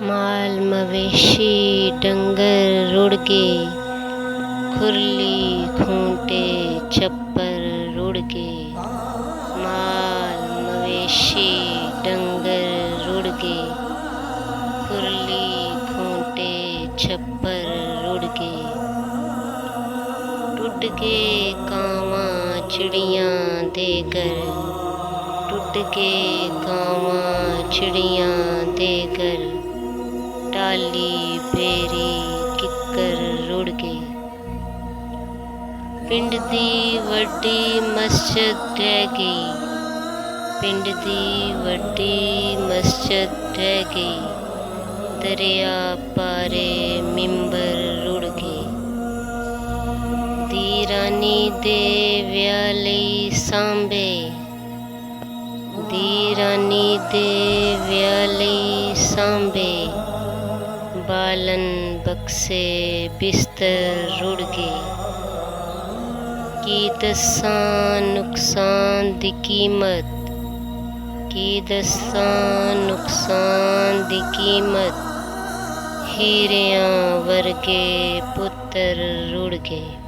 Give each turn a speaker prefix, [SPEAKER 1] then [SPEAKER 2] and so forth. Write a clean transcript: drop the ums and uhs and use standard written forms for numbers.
[SPEAKER 1] माल मवेशी डंगर रुड़ गे, खुरली खूंटे छप्पर रुड़ गे। माल मवेशी डंगर रुड़ गे, खुरली खूंटे छप्पर रुड़ गे। टुट गे कावां चिड़ियां दे घर, टुट गे कावां चिड़ियां दे घर। टाली बेरी किक्कर रुड़ गे। पिंड दी वड्डी मस्जिद ढह गई, पिंड दी वड्डी मस्जिद ढह गई। दरिया पारे मिंबर रुड़ गए। धी रानी दे विआह लई सांबे, धी रानी दे विआह लई सांबे। बालन बक्से बिस्तर रुड़ गए। की दस्सां नुकसान दी कीमत, की दस्सां नुकसान दी कीमत। हीरियां वर्गे पुत्तर रुड़ गए।